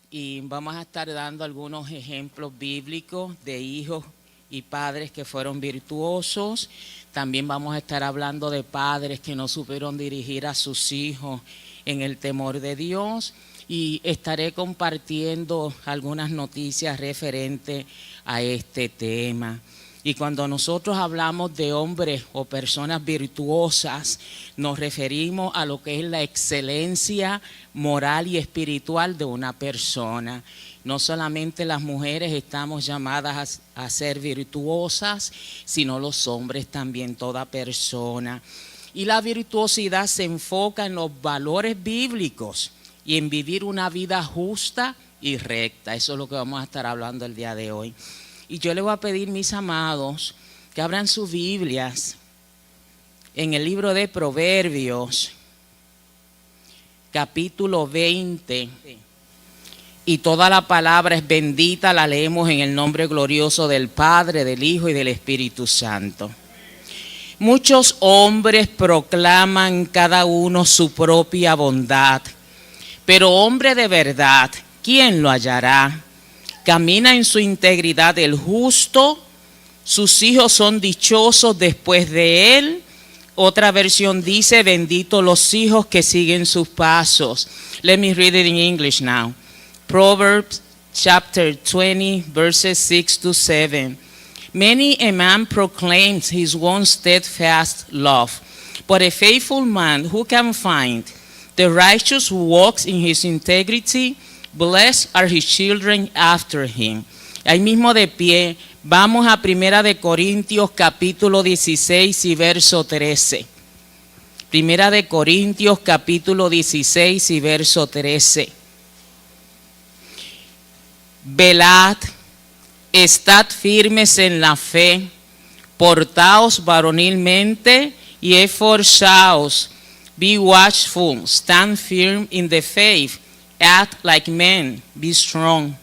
Y vamos a estar dando algunos ejemplos bíblicos de hijos y padres que fueron virtuosos. También vamos a estar hablando de padres que no supieron dirigir a sus hijos en el temor de Dios. Y estaré compartiendo algunas noticias referentes a este tema. Y cuando nosotros hablamos de hombres o personas virtuosas, nos referimos a lo que es la excelencia moral y espiritual de una persona. No solamente las mujeres estamos llamadas a ser virtuosas, sino los hombres también, toda persona. Y la virtuosidad se enfoca en los valores bíblicos y en vivir una vida justa y recta. Eso es lo que vamos a estar hablando el día de hoy. Y yo les voy a pedir, mis amados, que abran sus Biblias en el libro de Proverbios, capítulo 20. Y toda la palabra es bendita, la leemos en el nombre glorioso del Padre, del Hijo y del Espíritu Santo. Muchos hombres proclaman cada uno su propia bondad, pero hombre de verdad, ¿quién lo hallará? Camina en su integridad el justo, sus hijos son dichosos después de él. Otra versión dice, benditos los hijos que siguen sus pasos. Let me read it in English now. Proverbs chapter 20, verses 6 to 7. Many a man proclaims his own steadfast love, but a faithful man who can find? The righteous who walks in his integrity, blessed are his children after him. Ahí mismo de pie, vamos a 1 Corintios capítulo 16 y verso 13. 1 Corintios capítulo 16 y verso 13. Velad, estad firmes en la fe, portaos varonilmente y esforzaos. Be watchful, stand firm in the faith. Act like men, be strong.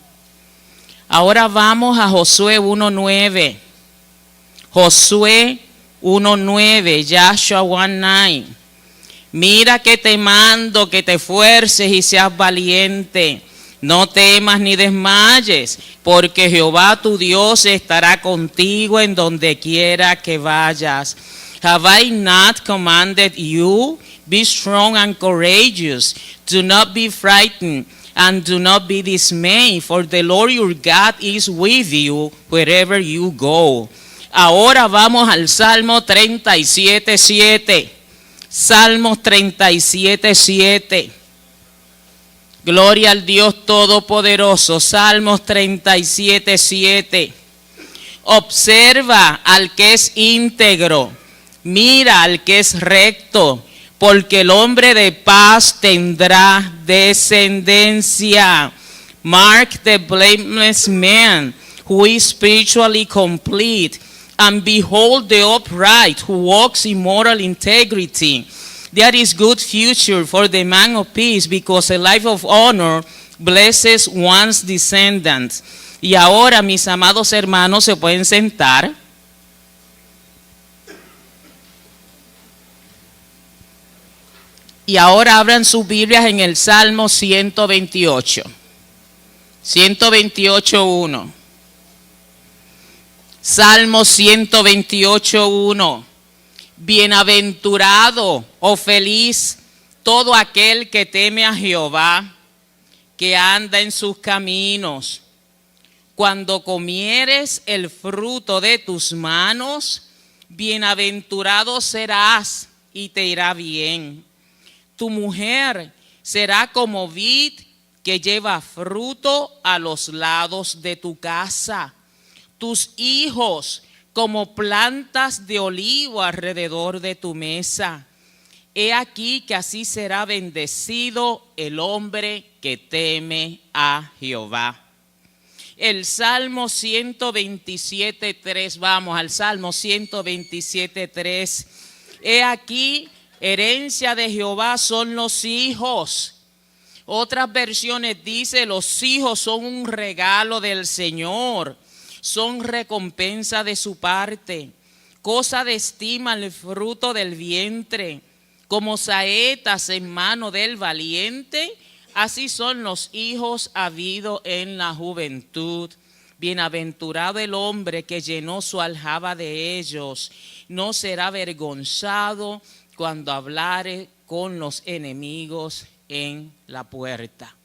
Ahora vamos a Josué 1:9. Josué 1:9, Joshua 1:9. Mira que te mando que te esfuerces y seas valiente. No temas ni desmayes, porque Jehová tu Dios estará contigo en donde quiera que vayas. Have I not commanded you? Be strong and courageous. Do not be frightened and do not be dismayed, for the Lord your God is with you wherever you go. Ahora vamos al Salmo 37:7. Salmos 37:7. Gloria al Dios Todopoderoso. Salmos 37:7. Observa al que es íntegro, mira al que es recto, porque el hombre de paz tendrá descendencia. Mark the blameless man who is spiritually complete, and behold the upright who walks in moral integrity. There is good future for the man of peace, because a life of honor blesses one's descendants. Y ahora, mis amados hermanos, se pueden sentar. Y ahora abran sus Biblias en el Salmo 128. 128.1. Salmo 128.1. Bienaventurado o feliz todo aquel que teme a Jehová, que anda en sus caminos. Cuando comieres el fruto de tus manos, bienaventurado serás y te irá bien. Tu mujer será como vid que lleva fruto a los lados de tu casa. Tus hijos como plantas de olivo alrededor de tu mesa. He aquí que así será bendecido el hombre que teme a Jehová. El Salmo 127.3, vamos al Salmo 127.3. He aquí, herencia de Jehová son los hijos. Otras versiones dice, los hijos son un regalo del Señor, son recompensa de su parte. Cosa de estima el fruto del vientre, como saetas en mano del valiente. Así son los hijos habidos en la juventud. Bienaventurado el hombre que llenó su aljaba de ellos. No será avergonzado cuando hablare con los enemigos en la puerta.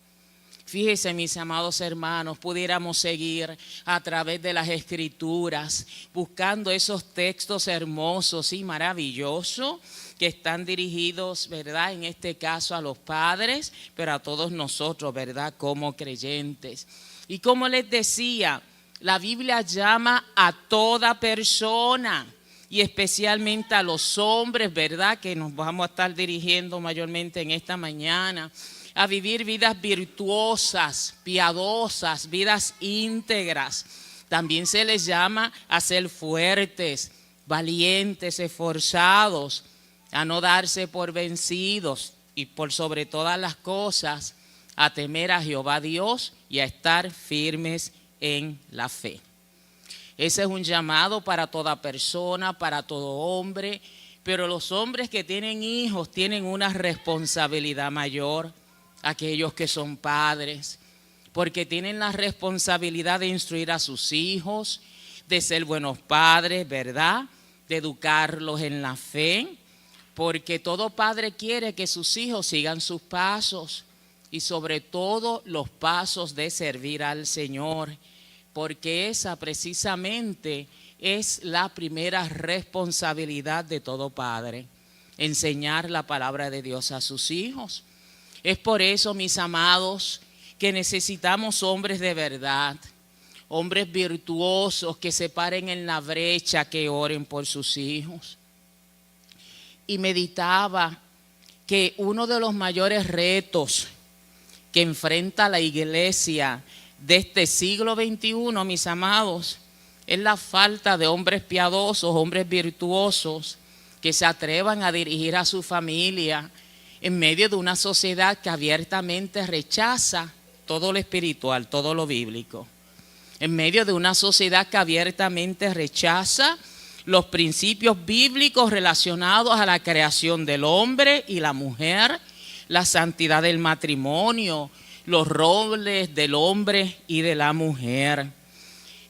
Fíjense, mis amados hermanos, pudiéramos seguir a través de las Escrituras buscando esos textos hermosos y maravillosos que están dirigidos, ¿verdad? En este caso a los padres, pero a todos nosotros, ¿verdad? Como creyentes. Y como les decía, la Biblia llama a toda persona y especialmente a los hombres, ¿verdad? Que nos vamos a estar dirigiendo mayormente en esta mañana, a vivir vidas virtuosas, piadosas, vidas íntegras. También se les llama a ser fuertes, valientes, esforzados, a no darse por vencidos y por sobre todas las cosas a temer a Jehová Dios y a estar firmes en la fe. Ese es un llamado para toda persona, para todo hombre, pero los hombres que tienen hijos tienen una responsabilidad mayor, aquellos que son padres, porque tienen la responsabilidad de instruir a sus hijos, de ser buenos padres, ¿verdad? De educarlos en la fe, porque todo padre quiere que sus hijos sigan sus pasos y sobre todo los pasos de servir al Señor, porque esa precisamente es la primera responsabilidad de todo padre, enseñar la palabra de Dios a sus hijos. Es por eso, mis amados, que necesitamos hombres de verdad, hombres virtuosos que se paren en la brecha, que oren por sus hijos. Y meditaba que uno de los mayores retos que enfrenta la iglesia de este siglo XXI, mis amados, es la falta de hombres piadosos, hombres virtuosos, que se atrevan a dirigir a su familia en medio de una sociedad que abiertamente rechaza todo lo espiritual, todo lo bíblico. En medio de una sociedad que abiertamente rechaza los principios bíblicos relacionados a la creación del hombre y la mujer, la santidad del matrimonio, los roles del hombre y de la mujer.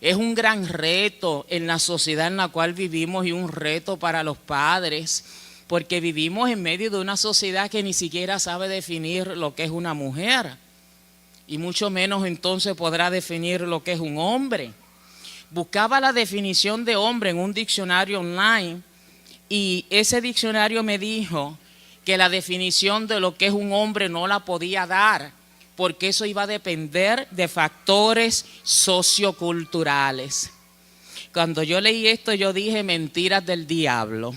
Es un gran reto en la sociedad en la cual vivimos y un reto para los padres, porque vivimos en medio de una sociedad que ni siquiera sabe definir lo que es una mujer, y mucho menos entonces podrá definir lo que es un hombre. Buscaba la definición de hombre en un diccionario online y ese diccionario me dijo que la definición de lo que es un hombre no la podía dar, porque eso iba a depender de factores socioculturales. Cuando yo leí esto, yo dije, mentiras del diablo.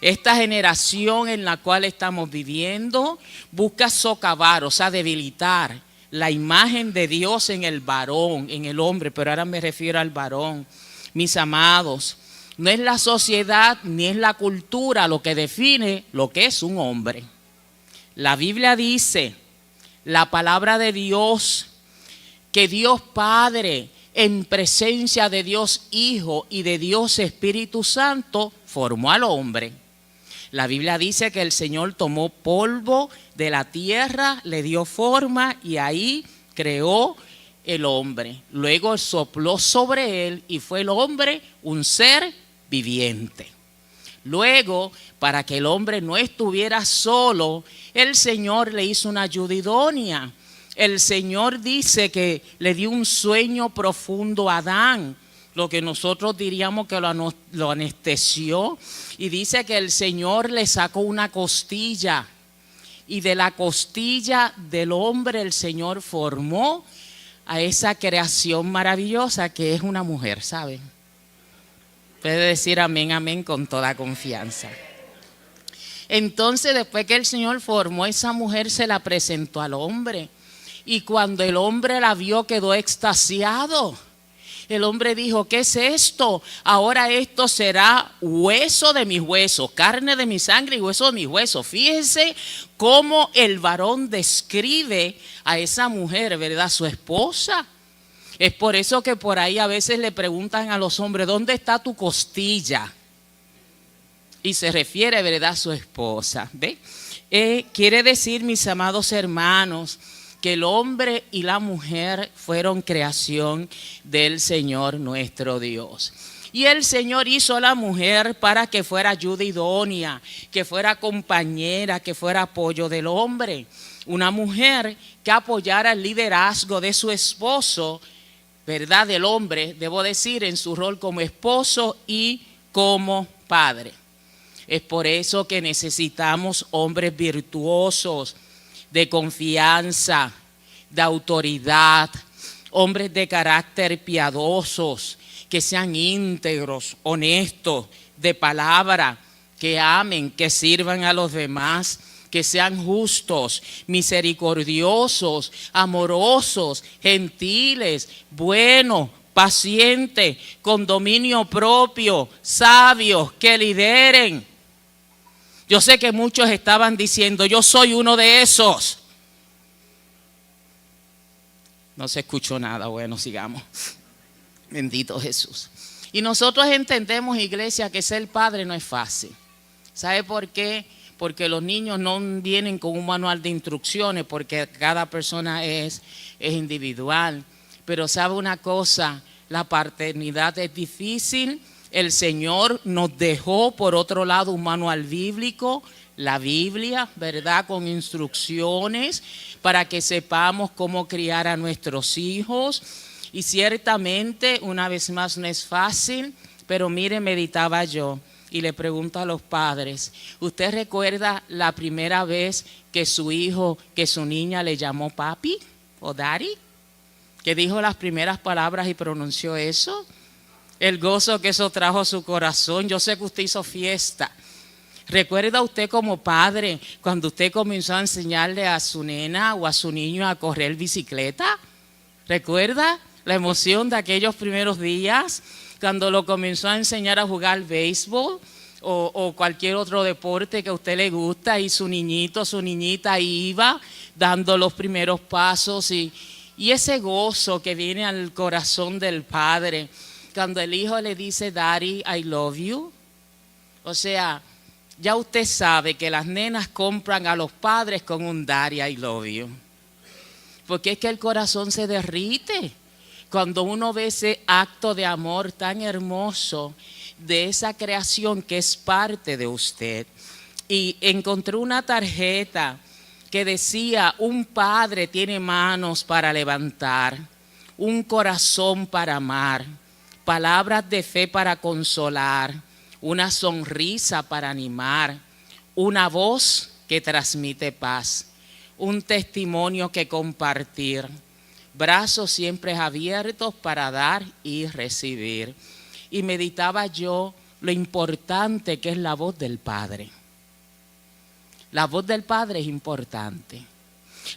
Esta generación en la cual estamos viviendo busca socavar, o sea, debilitar la imagen de Dios en el varón, en el hombre, pero ahora me refiero al varón. Mis amados, no es la sociedad ni es la cultura lo que define lo que es un hombre. La Biblia dice, la palabra de Dios, que Dios Padre, en presencia de Dios Hijo y de Dios Espíritu Santo, formó al hombre. La Biblia dice que el Señor tomó polvo de la tierra, le dio forma y ahí creó el hombre. Luego sopló sobre él y fue el hombre un ser viviente. Luego, para que el hombre no estuviera solo, el Señor le hizo una ayuda idónea. El Señor dice que le dio un sueño profundo a Adán, lo que nosotros diríamos que lo anestesió, y dice que el Señor le sacó una costilla, y de la costilla del hombre el Señor formó a esa creación maravillosa que es una mujer, ¿saben? Puede decir amén, amén con toda confianza. Entonces, después que el Señor formó a esa mujer, se la presentó al hombre. Y cuando el hombre la vio, quedó extasiado. El hombre dijo, ¿qué es esto? Ahora esto será hueso de mis huesos, carne de mi sangre y hueso de mis huesos. Fíjense cómo el varón describe a esa mujer, ¿verdad? Su esposa. Es por eso que por ahí a veces le preguntan a los hombres, ¿dónde está tu costilla? Y se refiere, ¿verdad?, a su esposa. ¿Ve? Quiere decir, mis amados hermanos, que el hombre y la mujer fueron creación del Señor nuestro Dios. Y el Señor hizo a la mujer para que fuera ayuda idónea, que fuera compañera, que fuera apoyo del hombre. Una mujer que apoyara el liderazgo de su esposo, ¿verdad?, del hombre, debo decir, en su rol como esposo y como padre. Es por eso que necesitamos hombres virtuosos, de confianza, de autoridad, hombres de carácter piadosos, que sean íntegros, honestos, de palabra, que amen, que sirvan a los demás, que sean justos, misericordiosos, amorosos, gentiles, buenos, pacientes, con dominio propio, sabios, que lideren. Yo sé que muchos estaban diciendo, yo soy uno de esos. No se escuchó nada, bueno, sigamos. Bendito Jesús. Y nosotros entendemos, iglesia, que ser padre no es fácil. ¿Sabe por qué? Porque los niños no vienen con un manual de instrucciones, porque cada persona es individual. Pero sabe una cosa, la paternidad es difícil. El Señor nos dejó, por otro lado, un manual bíblico, la Biblia, ¿verdad?, con instrucciones para que sepamos cómo criar a nuestros hijos. Y ciertamente, una vez más, no es fácil, pero mire, meditaba yo y le pregunto a los padres, ¿usted recuerda la primera vez que su hijo, que su niña le llamó papi o daddy? Que dijo las primeras palabras y pronunció eso. El gozo que eso trajo a su corazón. Yo sé que usted hizo fiesta. ¿Recuerda usted como padre cuando usted comenzó a enseñarle a su nena o a su niño a correr bicicleta? ¿Recuerda la emoción de aquellos primeros días cuando lo comenzó a enseñar a jugar béisbol o cualquier otro deporte que a usted le gusta y su niñito, su niñita iba dando los primeros pasos y ese gozo que viene al corazón del padre cuando el hijo le dice, Daddy, I love you? O sea, ya usted sabe que las nenas compran a los padres con un Daddy, I love you. Porque es que el corazón se derrite cuando uno ve ese acto de amor tan hermoso de esa creación que es parte de usted. Y encontré una tarjeta que decía, un padre tiene manos para levantar, un corazón para amar, palabras de fe para consolar, una sonrisa para animar, una voz que transmite paz, un testimonio que compartir, brazos siempre abiertos para dar y recibir. Y meditaba yo lo importante que es la voz del Padre. La voz del Padre es importante.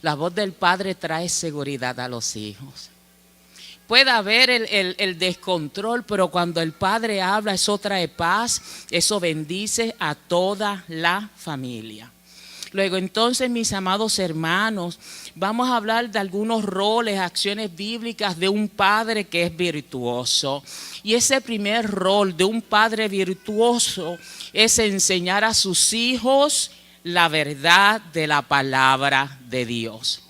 La voz del Padre trae seguridad a los hijos. Puede haber el descontrol, pero cuando el Padre habla, eso trae paz, eso bendice a toda la familia. Luego entonces, mis amados hermanos, vamos a hablar de algunos roles, acciones bíblicas de un padre que es virtuoso. Y ese primer rol de un padre virtuoso es enseñar a sus hijos la verdad de la palabra de Dios.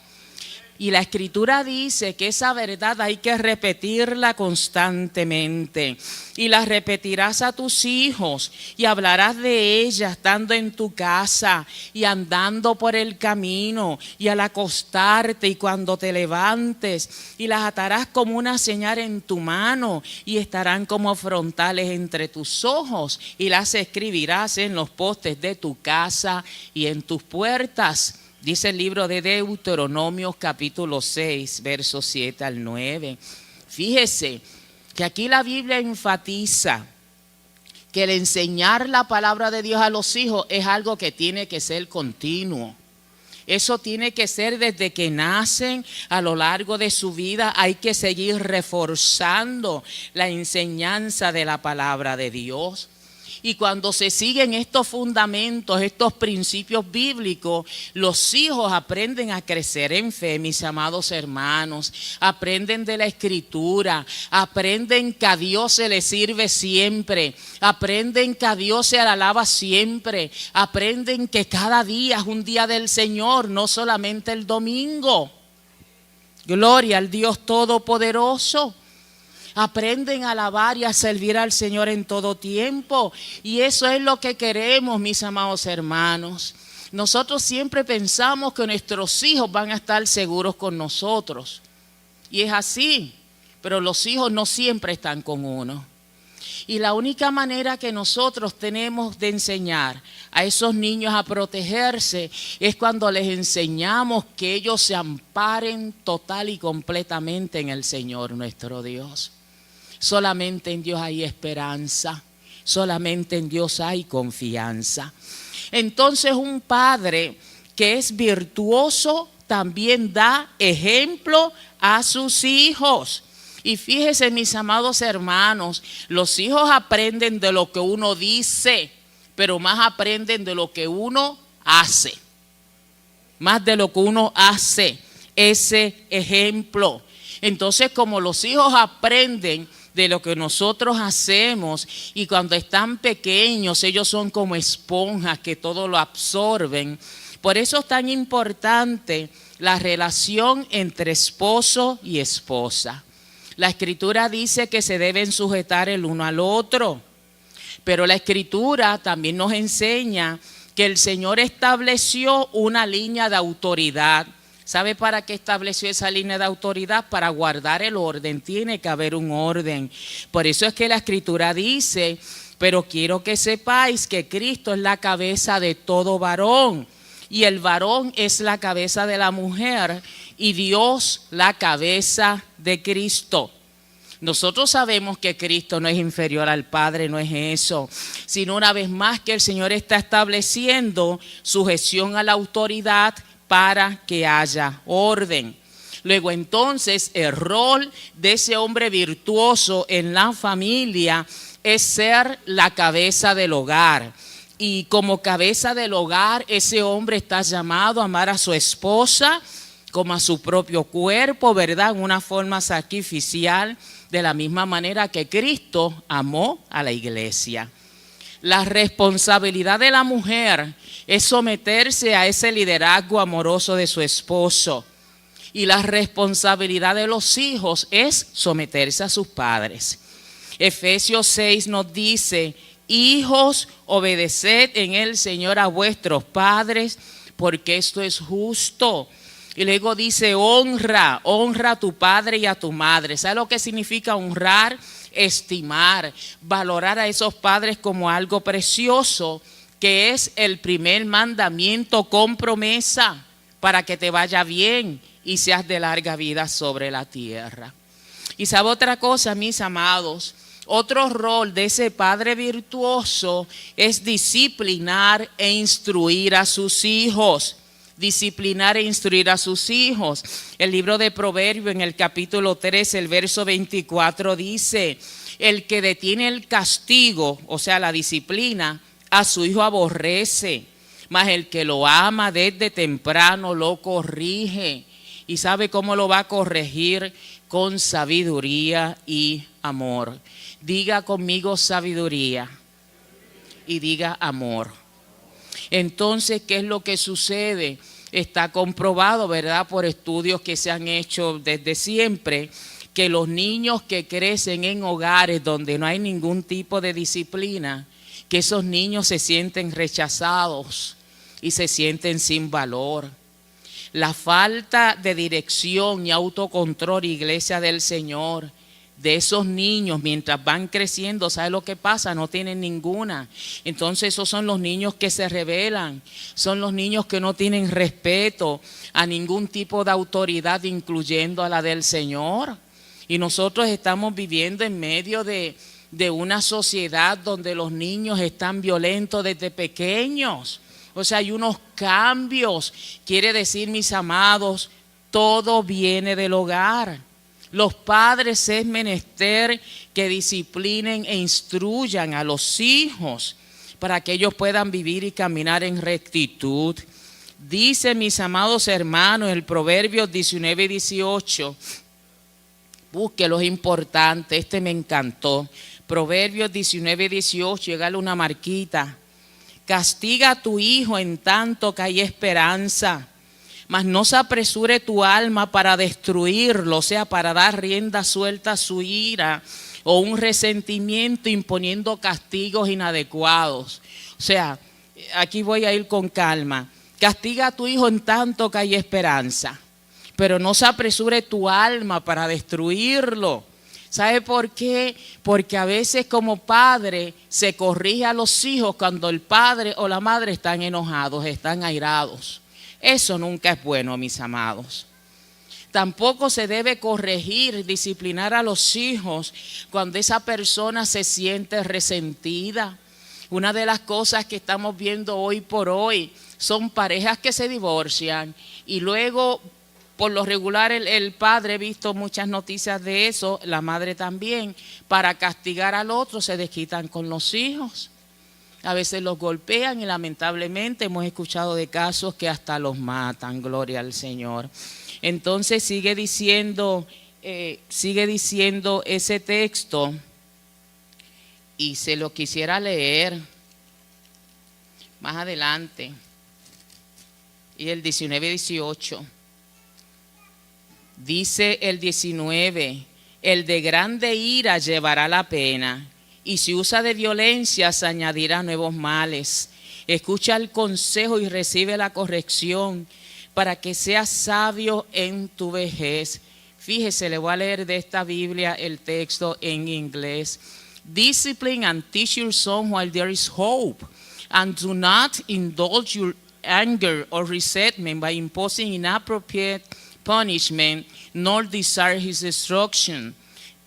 Y la Escritura dice que esa verdad hay que repetirla constantemente. Y la repetirás a tus hijos y hablarás de ella estando en tu casa y andando por el camino y al acostarte y cuando te levantes. Y las atarás como una señal en tu mano y estarán como frontales entre tus ojos. Y las escribirás en los postes de tu casa y en tus puertas. Dice el libro de Deuteronomio capítulo 6, versos 7 al 9. Fíjese que aquí la Biblia enfatiza que el enseñar la palabra de Dios a los hijos es algo que tiene que ser continuo. Eso tiene que ser desde que nacen a lo largo de su vida. Hay que seguir reforzando la enseñanza de la palabra de Dios. Y cuando se siguen estos fundamentos, estos principios bíblicos, los hijos aprenden a crecer en fe, mis amados hermanos. Aprenden de la Escritura, aprenden que a Dios se le sirve siempre, aprenden que a Dios se le alaba siempre, aprenden que cada día es un día del Señor, no solamente el domingo. Gloria al Dios Todopoderoso. Aprenden a alabar y a servir al Señor en todo tiempo. Y eso es lo que queremos, mis amados hermanos. Nosotros siempre pensamos que nuestros hijos van a estar seguros con nosotros. Y es así, pero los hijos no siempre están con uno. Y la única manera que nosotros tenemos de enseñar a esos niños a protegerse es cuando les enseñamos que ellos se amparen total y completamente en el Señor nuestro Dios. Solamente en Dios hay esperanza, solamente en Dios hay confianza. Entonces un padre que es virtuoso también da ejemplo a sus hijos. Y fíjese, mis amados hermanos, los hijos aprenden de lo que uno dice, pero más aprenden de lo que uno hace. Más de lo que uno hace, ese ejemplo. Entonces, como los hijos aprenden de lo que nosotros hacemos y cuando están pequeños ellos son como esponjas que todo lo absorben. Por eso es tan importante la relación entre esposo y esposa. La Escritura dice que se deben sujetar el uno al otro, pero la Escritura también nos enseña que el Señor estableció una línea de autoridad. ¿Sabe para qué estableció esa línea de autoridad? Para guardar el orden. Tiene que haber un orden. Por eso es que la Escritura dice, pero quiero que sepáis que Cristo es la cabeza de todo varón. Y el varón es la cabeza de la mujer y Dios la cabeza de Cristo. Nosotros sabemos que Cristo no es inferior al Padre, no es eso, sino una vez más que el Señor está estableciendo sujeción a la autoridad para que haya orden. Luego entonces el rol de ese hombre virtuoso en la familia es ser la cabeza del hogar. Y como cabeza del hogar, ese hombre está llamado a amar a su esposa como a su propio cuerpo, ¿verdad? En una forma sacrificial, de la misma manera que Cristo amó a la iglesia. La responsabilidad de la mujer es someterse a ese liderazgo amoroso de su esposo. Y la responsabilidad de los hijos es someterse a sus padres. Efesios 6 nos dice, hijos, obedeced en el Señor a vuestros padres, porque esto es justo. Y luego dice, honra a tu padre y a tu madre. ¿Sabe lo que significa honrar? Estimar, valorar a esos padres como algo precioso, que es el primer mandamiento con promesa para que te vaya bien y seas de larga vida sobre la tierra. Y sabe otra cosa, mis amados, otro rol de ese padre virtuoso es disciplinar e instruir a sus hijos. Disciplinar e instruir a sus hijos. El libro de Proverbios en el capítulo 3, el verso 24 dice, el que detiene el castigo, o sea la disciplina, a su hijo aborrece, mas el que lo ama desde temprano lo corrige. ¿Y sabe cómo lo va a corregir? Con sabiduría y amor. Diga conmigo sabiduría y diga amor. Entonces, ¿qué es lo que sucede? Está comprobado, ¿verdad?, por estudios que se han hecho desde siempre, que los niños que crecen en hogares donde no hay ningún tipo de disciplina, que esos niños se sienten rechazados y se sienten sin valor. La falta de dirección y autocontrol, iglesia del Señor, de esos niños mientras van creciendo, ¿sabe lo que pasa? No tienen ninguna. Entonces esos son los niños que se rebelan, son los niños que no tienen respeto a ningún tipo de autoridad, incluyendo a la del Señor. Y nosotros estamos viviendo en medio de una sociedad donde los niños están violentos desde pequeños. O sea, hay unos cambios. Quiere decir, mis amados, todo viene del hogar. Los padres es menester que disciplinen e instruyan a los hijos para que ellos puedan vivir y caminar en rectitud. Dice, mis amados hermanos, el Proverbios 19:18. Búsquelo, es importante, este me encantó. Proverbios 19:18, llegale una marquita. Castiga a tu hijo en tanto que hay esperanza, mas no se apresure tu alma para destruirlo, o sea, para dar rienda suelta a su ira o un resentimiento imponiendo castigos inadecuados. O sea, aquí voy a ir con calma. Castiga a tu hijo en tanto que hay esperanza, pero no se apresure tu alma para destruirlo. ¿Sabe por qué? Porque a veces como padre se corrige a los hijos cuando el padre o la madre están enojados, están airados. Eso nunca es bueno, mis amados. Tampoco se debe corregir, disciplinar a los hijos cuando esa persona se siente resentida. Una de las cosas que estamos viendo hoy por hoy son parejas que se divorcian y luego, por lo regular, el padre, he visto muchas noticias de eso, la madre también, para castigar al otro se desquitan con los hijos. A veces los golpean y lamentablemente hemos escuchado de casos que hasta los matan, gloria al Señor. Entonces sigue diciendo ese texto y se lo quisiera leer más adelante. Y el 19:18. Dice el 19, el de grande ira llevará la pena, y si usa de violencia se añadirá nuevos males. Escucha el consejo y recibe la corrección para que seas sabio en tu vejez. Fíjese, le voy a leer de esta Biblia el texto en inglés. Discipline and teach your son while there is hope, and do not indulge your anger or resentment by imposing inappropriate punishment, nor desire his destruction.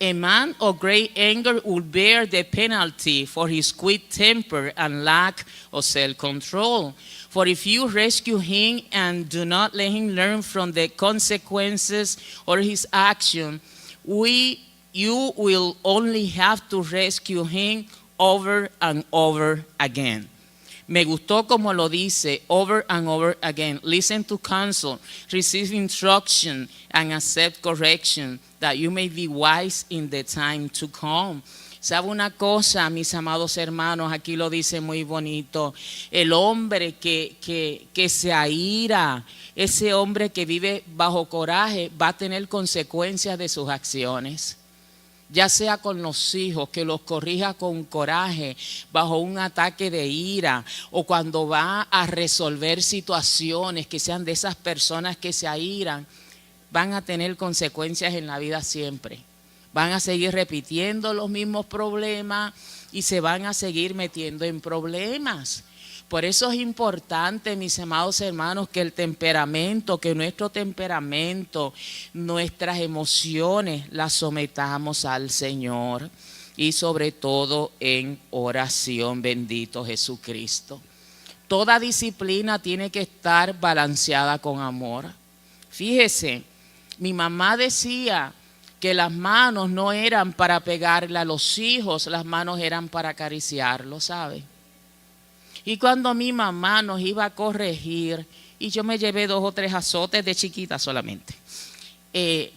A man of great anger will bear the penalty for his quick temper and lack of self-control. For if you rescue him and do not let him learn from the consequences or his action, you will only have to rescue him over and over again. Me gustó como lo dice, over and over again. Listen to counsel, receive instruction, and accept correction, that you may be wise in the time to come. ¿Sabe una cosa, mis amados hermanos? Aquí lo dice muy bonito. El hombre que se aira, ese hombre que vive bajo coraje, va a tener consecuencias de sus acciones. Ya sea con los hijos, que los corrija con coraje, bajo un ataque de ira, o cuando va a resolver situaciones que sean de esas personas que se airan, van a tener consecuencias en la vida siempre. Van a seguir repitiendo los mismos problemas y se van a seguir metiendo en problemas. Por eso es importante, mis amados hermanos, que nuestro temperamento, nuestras emociones las sometamos al Señor y sobre todo en oración, bendito Jesucristo. Toda disciplina tiene que estar balanceada con amor. Fíjese, mi mamá decía que las manos no eran para pegarle a los hijos, las manos eran para acariciarlos, ¿sabe? Y cuando mi mamá nos iba a corregir, y yo me llevé 2 o 3 azotes de chiquita solamente.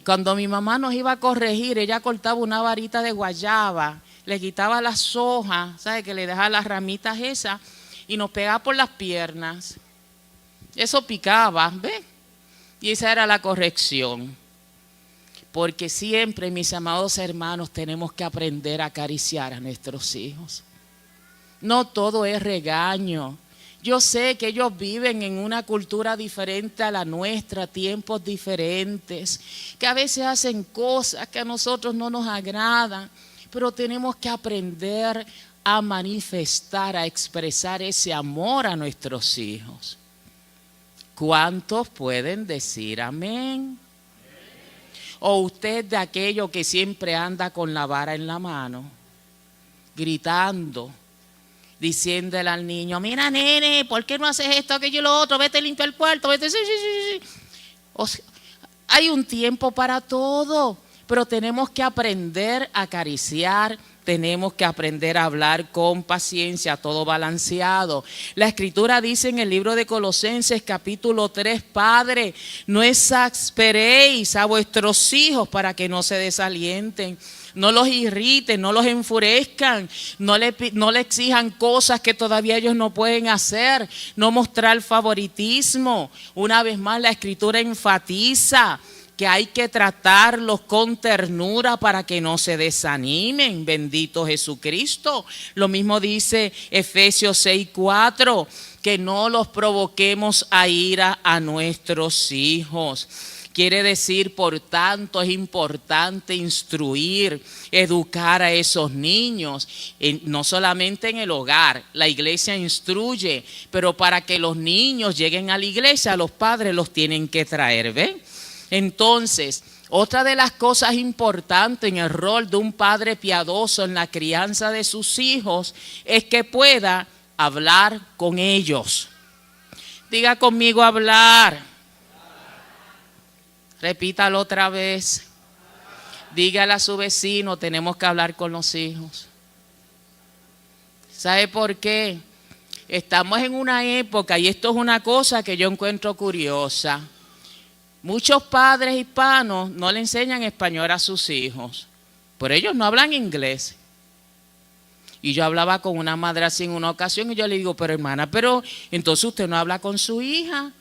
Cuando mi mamá nos iba a corregir, ella cortaba una varita de guayaba, le quitaba las hojas, ¿sabe? Que le dejaba las ramitas esas, y nos pegaba por las piernas. Eso picaba, ¿ves? Y esa era la corrección. Porque siempre, mis amados hermanos, tenemos que aprender a acariciar a nuestros hijos. No todo es regaño. Yo sé que ellos viven en una cultura diferente a la nuestra, tiempos diferentes, que a veces hacen cosas que a nosotros no nos agradan, pero tenemos que aprender a manifestar, a expresar ese amor a nuestros hijos. ¿Cuántos pueden decir amén? ¿O usted de aquello que siempre anda con la vara en la mano, gritando, diciéndole al niño, mira nene, ¿por qué no haces esto, aquello y lo otro? Vete limpia el cuarto, vete. Sí. O sea, hay un tiempo para todo, pero tenemos que aprender a acariciar, tenemos que aprender a hablar con paciencia, todo balanceado. La Escritura dice en el libro de Colosenses capítulo 3, Padre, no exasperéis a vuestros hijos para que no se desalienten. No los irriten, no los enfurezcan, no le exijan cosas que todavía ellos no pueden hacer, no mostrar favoritismo. Una vez más la Escritura enfatiza que hay que tratarlos con ternura para que no se desanimen. Bendito Jesucristo. Lo mismo dice Efesios 6:4, que no los provoquemos a ira a nuestros hijos. Quiere decir, por tanto, es importante instruir, educar a esos niños, no solamente en el hogar. La iglesia instruye, pero para que los niños lleguen a la iglesia, los padres los tienen que traer, ¿ven? Entonces, otra de las cosas importantes en el rol de un padre piadoso en la crianza de sus hijos es que pueda hablar con ellos. Diga conmigo, hablar. Repítalo otra vez. Dígale a su vecino, tenemos que hablar con los hijos. ¿Sabe por qué? Estamos en una época, y esto es una cosa que yo encuentro curiosa. Muchos padres hispanos no le enseñan español a sus hijos, pero ellos no hablan inglés. Y yo hablaba con una madre así en una ocasión y yo le digo, pero hermana, pero entonces usted no habla con su hija.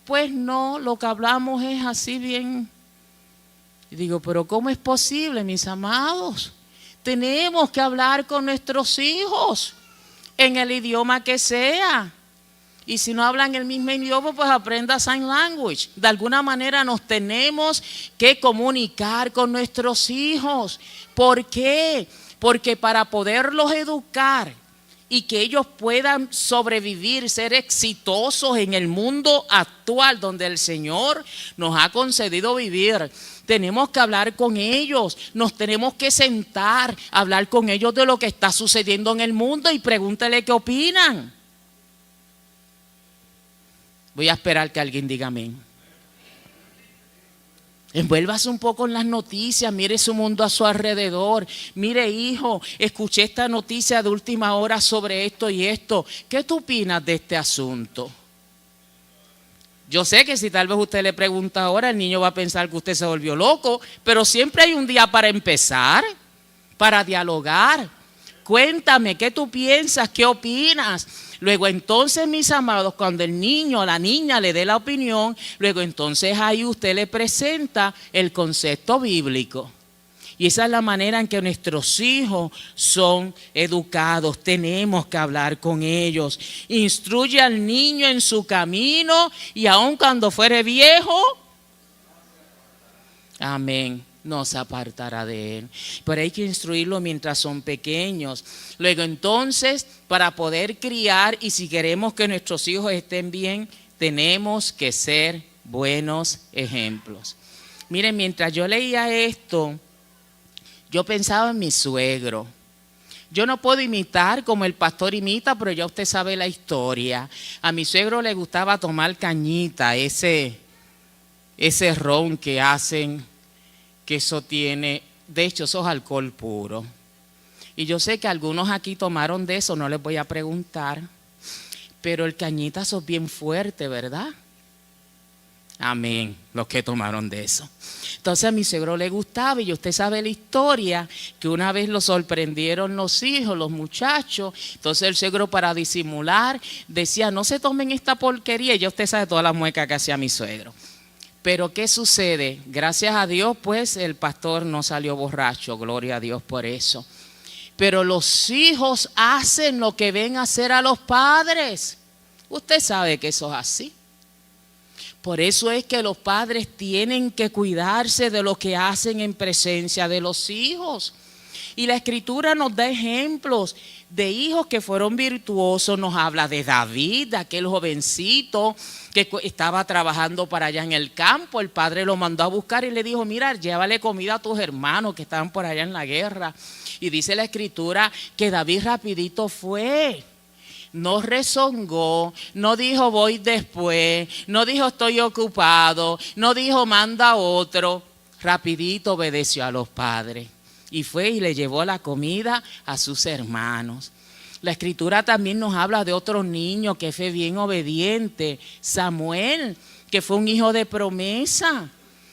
Pues no, lo que hablamos es así bien. Y digo, pero ¿cómo es posible, mis amados? Tenemos que hablar con nuestros hijos en el idioma que sea. Y si no hablan el mismo idioma, pues aprenda sign language. De alguna manera nos tenemos que comunicar con nuestros hijos. ¿Por qué? Porque para poderlos educar y que ellos puedan sobrevivir, ser exitosos en el mundo actual donde el Señor nos ha concedido vivir, tenemos que hablar con ellos, nos tenemos que sentar, hablar con ellos de lo que está sucediendo en el mundo y pregúntale qué opinan. Voy a esperar que alguien diga amén. Envuélvase un poco en las noticias, mire su mundo a su alrededor. Mire, hijo, escuché esta noticia de última hora sobre esto y esto. ¿Qué tú opinas de este asunto? Yo sé que si tal vez usted le pregunta ahora, el niño va a pensar que usted se volvió loco, pero siempre hay un día para empezar, para dialogar. Cuéntame, ¿qué tú piensas? ¿Qué opinas? Luego entonces, mis amados, cuando el niño o la niña le dé la opinión, luego entonces ahí usted le presenta el concepto bíblico. Y esa es la manera en que nuestros hijos son educados. Tenemos que hablar con ellos. Instruye al niño en su camino y aun cuando fuere viejo, amén, no se apartará de él. Pero hay que instruirlo mientras son pequeños. Luego entonces, para poder criar y si queremos que nuestros hijos estén bien, tenemos que ser buenos ejemplos. Miren, mientras yo leía esto, yo pensaba en mi suegro. Yo no puedo imitar como el pastor imita, pero ya usted sabe la historia. A mi suegro le gustaba tomar cañita, ese ron que hacen, que eso tiene, de hecho eso es alcohol puro. Y yo sé que algunos aquí tomaron de eso, no les voy a preguntar. pero el cañitazo es bien fuerte, ¿verdad? Amén, los que tomaron de eso. Entonces a mi suegro le gustaba, y usted sabe la historia, que una vez lo sorprendieron los hijos, los muchachos. Entonces el suegro, para disimular, decía: no se tomen esta porquería. Y ya usted sabe toda la mueca que hacía mi suegro. Pero ¿qué sucede? Gracias a Dios, pues el pastor no salió borracho, gloria a Dios por eso. Pero los hijos hacen lo que ven hacer a los padres. Usted sabe que eso es así. Por eso es que los padres tienen que cuidarse de lo que hacen en presencia de los hijos. Y la Escritura nos da ejemplos de hijos que fueron virtuosos. Nos habla de David, de aquel jovencito que estaba trabajando para allá en el campo. El padre lo mandó a buscar y le dijo: mira, llévale comida a tus hermanos que estaban por allá en la guerra. Y dice la Escritura que David rapidito fue. No rezongó, no dijo voy después, no dijo estoy ocupado, no dijo manda a otro. Rapidito obedeció a los padres y fue y le llevó la comida a sus hermanos. La Escritura también nos habla de otro niño que fue bien obediente, Samuel, que fue un hijo de promesa.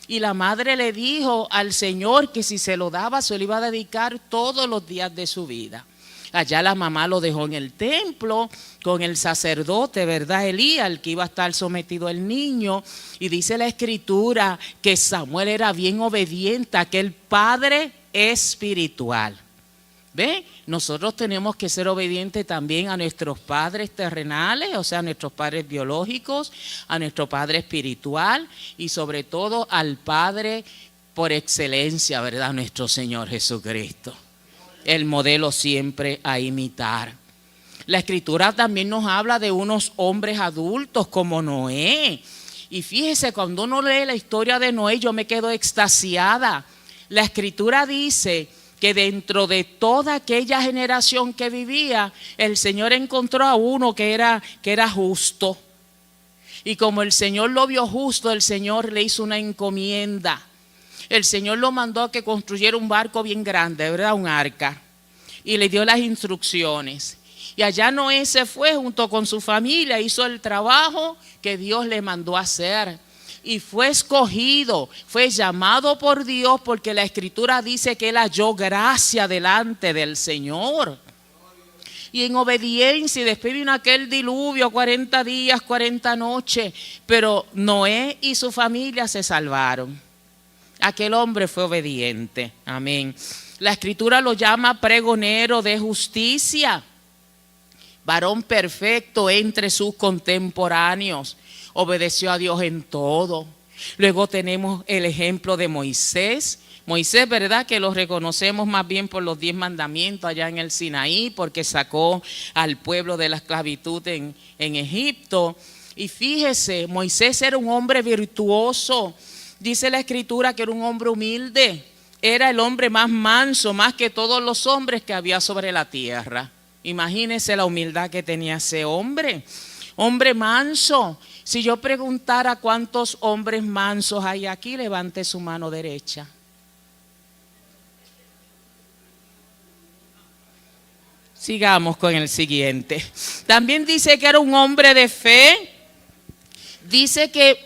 Y la madre le dijo al Señor que si se lo daba, se lo iba a dedicar todos los días de su vida. Allá la mamá lo dejó en el templo con el sacerdote, ¿verdad? Elías, el que iba a estar sometido el niño. Y dice la Escritura que Samuel era bien obediente, aquel padre espiritual. ¿Ve? Nosotros tenemos que ser obedientes también a nuestros padres terrenales, o sea, a nuestros padres biológicos, a nuestro padre espiritual y sobre todo al Padre por excelencia, ¿verdad? Nuestro Señor Jesucristo. El modelo siempre a imitar. La Escritura también nos habla de unos hombres adultos como Noé. Y fíjese, cuando uno lee la historia de Noé, yo me quedo extasiada. La Escritura dice que dentro de toda aquella generación que vivía, el Señor encontró a uno que era justo. Y como el Señor lo vio justo, el Señor le hizo una encomienda. El Señor lo mandó a que construyera un barco bien grande, ¿verdad? Un arca. Y le dio las instrucciones. Y allá Noé se fue junto con su familia, hizo el trabajo que Dios le mandó a hacer. Y fue escogido, fue llamado por Dios porque la Escritura dice que él halló gracia delante del Señor. Y en obediencia, y después vino aquel diluvio, 40 días, 40 noches. Pero Noé y su familia se salvaron. Aquel hombre fue obediente. Amén. La Escritura lo llama pregonero de justicia. Varón perfecto entre sus contemporáneos. Obedeció a Dios en todo. Luego tenemos el ejemplo de Moisés. Moisés, ¿verdad? Que lo reconocemos más bien por los 10 mandamientos allá en el Sinaí, porque sacó al pueblo de la esclavitud en Egipto. Y fíjese, Moisés era un hombre virtuoso. Dice la Escritura que era un hombre humilde, era el hombre más manso, más que todos los hombres que había sobre la tierra. Imagínense la humildad que tenía ese hombre, hombre manso. Si yo preguntara cuántos hombres mansos hay aquí, levante su mano derecha. Sigamos con el siguiente. También dice que era un hombre de fe. Dice que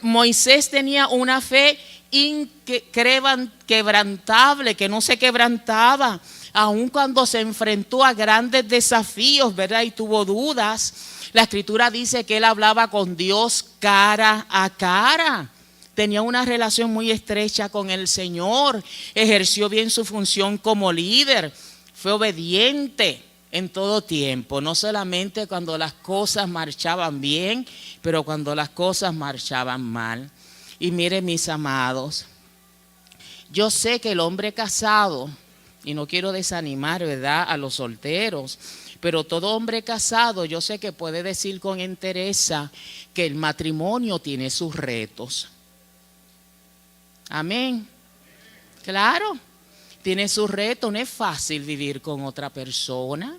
Moisés tenía una fe inquebrantable, que no se quebrantaba, aun cuando se enfrentó a grandes desafíos, ¿verdad? Y tuvo dudas. La Escritura dice que él hablaba con Dios cara a cara. Tenía una relación muy estrecha con el Señor. Ejerció bien su función como líder. Fue obediente en todo tiempo, no solamente cuando las cosas marchaban bien, pero cuando las cosas marchaban mal. Y miren, mis amados, yo sé que el hombre casado, y no quiero desanimar, ¿verdad?, a los solteros, pero todo hombre casado yo sé que puede decir con entereza que el matrimonio tiene sus retos. Amén. Claro. Tiene sus retos, no es fácil vivir con otra persona.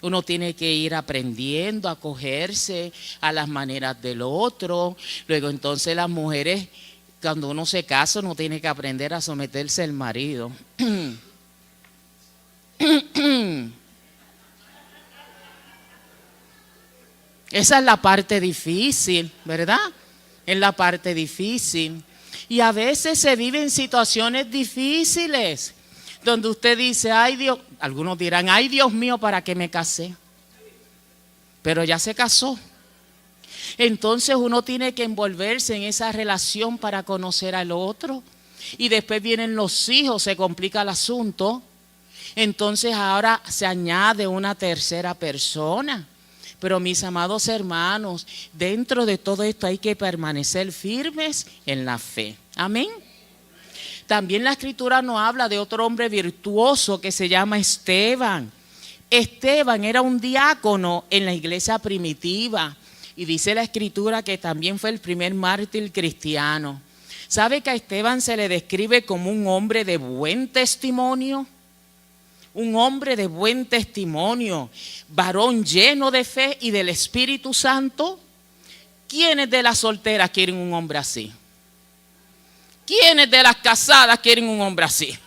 Uno tiene que ir aprendiendo a acogerse a las maneras del otro. Luego entonces las mujeres, cuando uno se casa, uno tiene que aprender a someterse al marido. Esa es la parte difícil, ¿verdad? Es la parte difícil. Y a veces se viven situaciones difíciles, donde usted dice, ay Dios, algunos dirán, ay Dios mío, ¿para qué me casé? Pero ya se casó. Entonces uno tiene que envolverse en esa relación para conocer al otro. Y después vienen los hijos, se complica el asunto. Entonces ahora se añade una tercera persona. Pero mis amados hermanos, dentro de todo esto hay que permanecer firmes en la fe. Amén. También la Escritura nos habla de otro hombre virtuoso que se llama Esteban. Esteban era un diácono en la iglesia primitiva y dice la Escritura que también fue el primer mártir cristiano. ¿Sabe que a Esteban se le describe como un hombre de buen testimonio? Un hombre de buen testimonio, varón lleno de fe y del Espíritu Santo. ¿Quiénes de las solteras quieren un hombre así? ¿Quiénes de las casadas quieren un hombre así?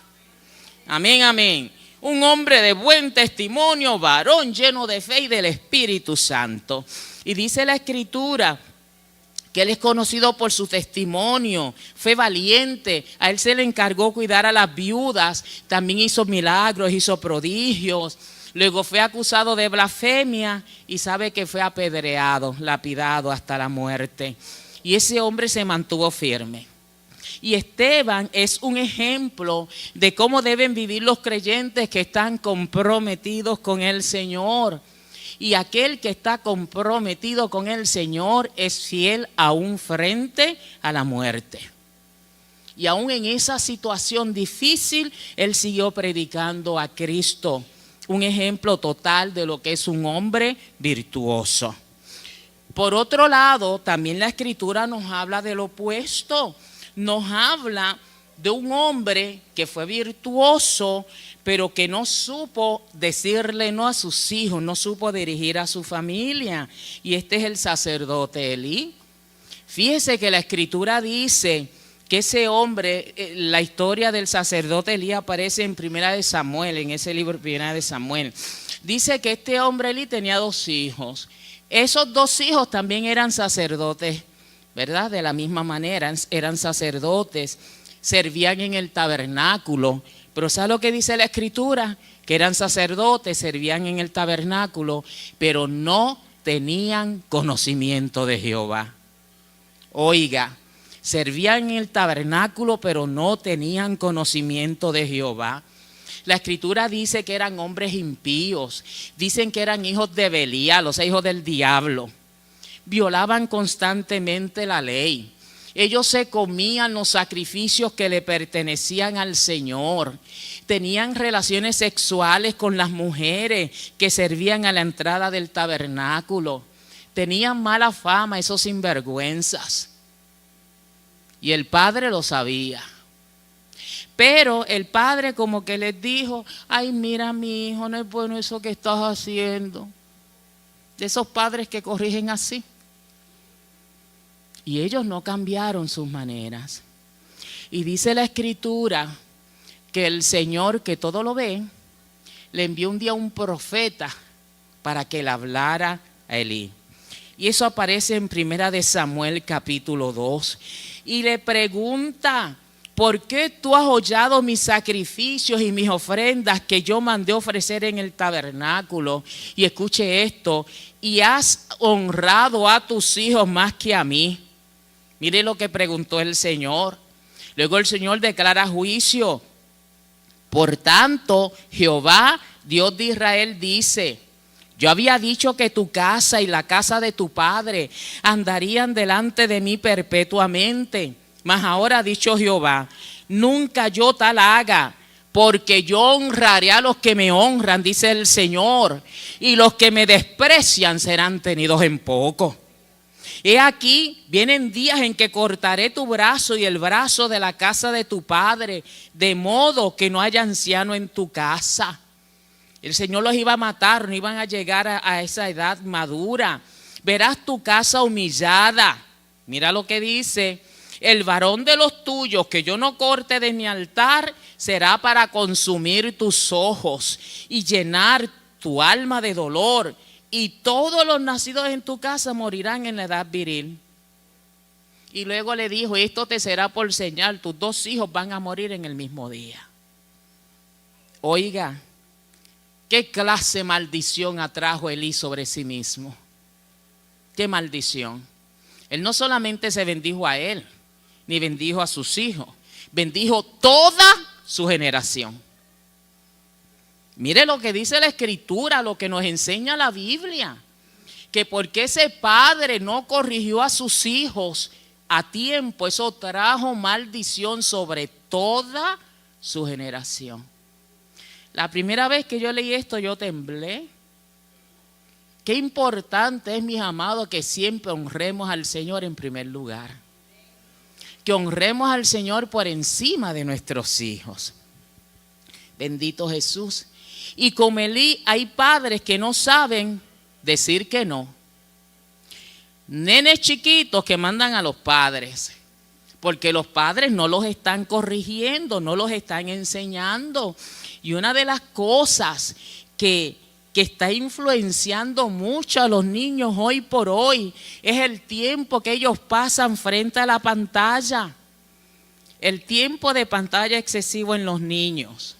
Amén, amén. Un hombre de buen testimonio, varón lleno de fe y del Espíritu Santo. Y dice la Escritura que él es conocido por su testimonio, fue valiente, a él se le encargó cuidar a las viudas, también hizo milagros, hizo prodigios, luego fue acusado de blasfemia y sabe que fue apedreado, lapidado hasta la muerte. Y ese hombre se mantuvo firme. Y Esteban es un ejemplo de cómo deben vivir los creyentes que están comprometidos con el Señor. Y aquel que está comprometido con el Señor es fiel aún frente a la muerte. Y aún en esa situación difícil, él siguió predicando a Cristo. Un ejemplo total de lo que es un hombre virtuoso. Por otro lado, también la Escritura nos habla del opuesto. Nos habla de un hombre que fue virtuoso, pero que no supo decirle no a sus hijos, no supo dirigir a su familia. Y este es el sacerdote Elí. Fíjese que la Escritura dice que ese hombre, la historia del sacerdote Elí aparece en Primera de Samuel, en ese libro Primera de Samuel. Dice que este hombre Elí tenía 2 hijos. Esos 2 hijos también eran sacerdotes, ¿verdad? De la misma manera, eran sacerdotes, servían en el tabernáculo. Pero ¿sabe lo que dice la Escritura? Que eran sacerdotes, servían en el tabernáculo, pero no tenían conocimiento de Jehová. Oiga, servían en el tabernáculo, pero no tenían conocimiento de Jehová. La Escritura dice que eran hombres impíos, dicen que eran hijos de Belial, o sea, hijos del diablo. Violaban constantemente la ley. Ellos se comían los sacrificios que le pertenecían al Señor. Tenían relaciones sexuales con las mujeres que servían a la entrada del tabernáculo. Tenían mala fama esos sinvergüenzas. Y el padre lo sabía. Pero el padre como que les dijo, ay, mira mi hijo, no es bueno eso que estás haciendo. De esos padres que corrigen así. Y ellos no cambiaron sus maneras. Y dice la Escritura que el Señor, que todo lo ve, le envió un día un profeta para que le hablara a Elí. Y eso aparece en Primera de Samuel capítulo 2. Y le pregunta, ¿por qué tú has hollado mis sacrificios y mis ofrendas que yo mandé ofrecer en el tabernáculo? Y escuche esto, y has honrado a tus hijos más que a mí. Mire lo que preguntó el Señor. Luego el Señor declara juicio. Por tanto, Jehová, Dios de Israel, dice, yo había dicho que tu casa y la casa de tu padre andarían delante de mí perpetuamente. Mas ahora ha dicho Jehová, nunca yo tal haga, porque yo honraré a los que me honran, dice el Señor, y los que me desprecian serán tenidos en poco. He aquí, vienen días en que cortaré tu brazo y el brazo de la casa de tu padre, de modo que no haya anciano en tu casa. El Señor los iba a matar, no iban a llegar a esa edad madura. Verás tu casa humillada. Mira lo que dice. El varón de los tuyos que yo no corte de mi altar será para consumir tus ojos y llenar tu alma de dolor. y todos los nacidos en tu casa morirán en la edad viril. Y luego le dijo, esto te será por señal, tus 2 hijos van a morir en el mismo día. Oiga, ¿qué clase de maldición atrajo Elí sobre sí mismo? ¿Qué maldición? Él no solamente se bendijo a él, ni bendijo a sus hijos, bendijo toda su generación. Mire lo que dice la Escritura, lo que nos enseña la Biblia, que porque ese padre no corrigió a sus hijos a tiempo, eso trajo maldición sobre toda su generación. La primera vez que yo leí esto yo temblé. Qué importante es, mis amados, que siempre honremos al Señor en primer lugar. Que honremos al Señor por encima de nuestros hijos. Bendito Jesús. Y como Elí, hay padres que no saben decir que no. Nenes chiquitos que mandan a los padres, porque los padres no los están corrigiendo, no los están enseñando. Y una de las cosas que está influenciando mucho a los niños hoy por hoy es el tiempo que ellos pasan frente a la pantalla. El tiempo de pantalla excesivo en los niños.